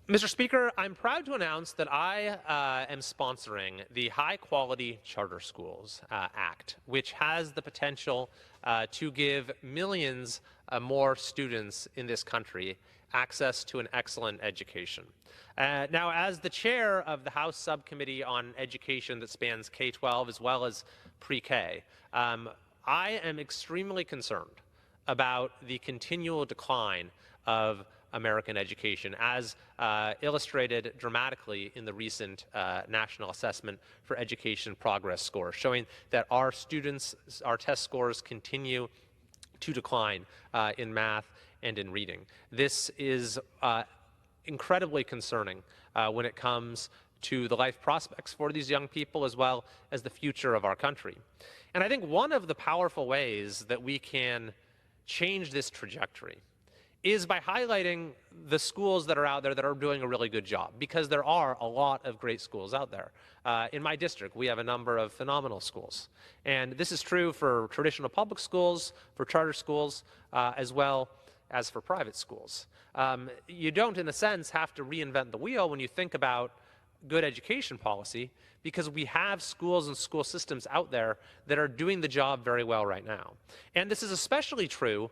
Mr. Speaker, I'm proud to announce that I am sponsoring the High Quality Charter Schools Act, which has the potential to give millions more students in this country access to an excellent education. Now, as the chair of the House Subcommittee on Education that spans K-12 as well as pre-K, I am extremely concerned about the continual decline of American education, as illustrated dramatically in the recent National Assessment for Education Progress score, showing that our students, our test scores continue to decline in math and in reading. This is incredibly concerning when it comes to the life prospects for these young people as well as the future of our country. And I think one of the powerful ways that we can change this trajectory is by highlighting the schools that are out there that are doing a really good job, because there are a lot of great schools out there. In my district, we have a number of phenomenal schools. And this is true for traditional public schools, for charter schools, as well as for private schools. You don't, in a sense, have to reinvent the wheel when you think about good education policy, because we have schools and school systems out there that are doing the job very well right now. And this is especially true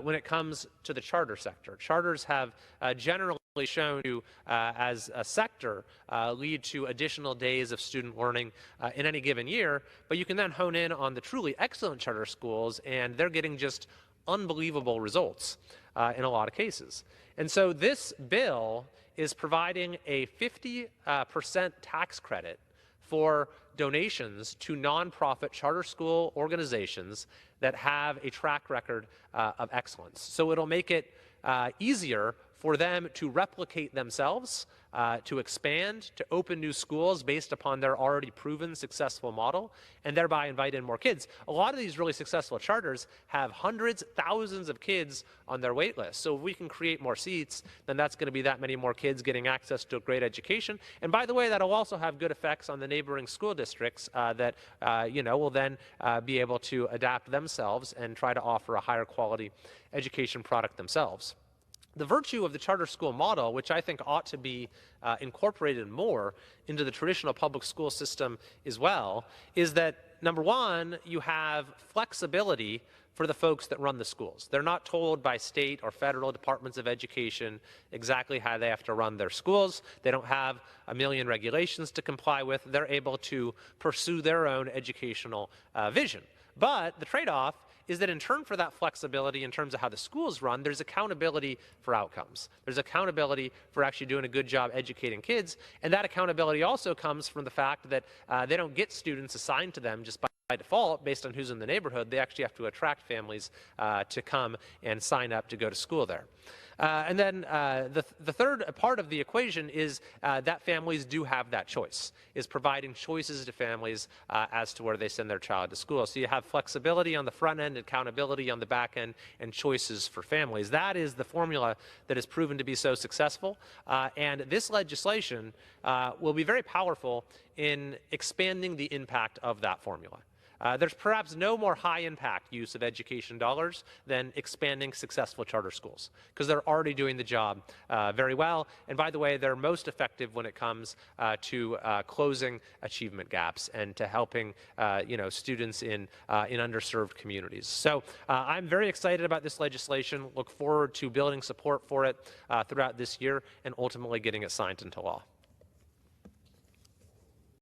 when it comes to the charter sector. Charters have generally shown to, as a sector, lead to additional days of student learning in any given year, but you can then hone in on the truly excellent charter schools, and they're getting just unbelievable results in a lot of cases. And so this bill is providing a 50% tax credit for donations to nonprofit charter school organizations that have a track record of excellence. So it'll make it easier for them to replicate themselves, to expand, to open new schools based upon their already proven successful model, and thereby invite in more kids. A lot of these really successful charters have hundreds, thousands of kids on their wait list. So if we can create more seats, then that's going to be that many more kids getting access to a great education. And by the way, that'll also have good effects on the neighboring school districts that will then be able to adapt themselves and try to offer a higher quality education product themselves. The virtue of the charter school model, which I think ought to be incorporated more into the traditional public school system as well, is that, number one, you have flexibility for the folks that run the schools. They're not told by state or federal departments of education exactly how they have to run their schools. They don't have a million regulations to comply with. They're able to pursue their own educational vision. But the trade-off is that in turn for that flexibility in terms of how the schools run, there's accountability for outcomes. There's accountability for actually doing a good job educating kids, and that accountability also comes from the fact that they don't get students assigned to them just by default based on who's in the neighborhood. They actually have to attract families to come and sign up to go to school there. And then the third part of the equation is that families do have that choice, is providing choices to families as to where they send their child to school. So you have flexibility on the front end, accountability on the back end, and choices for families. That is the formula that has proven to be so successful. And this legislation will be very powerful in expanding the impact of that formula. There's perhaps no more high-impact use of education dollars than expanding successful charter schools, because they're already doing the job very well. And by the way, they're most effective when it comes to closing achievement gaps and to helping students in underserved communities. So I'm very excited about this legislation. Look forward to building support for it throughout this year and ultimately getting it signed into law.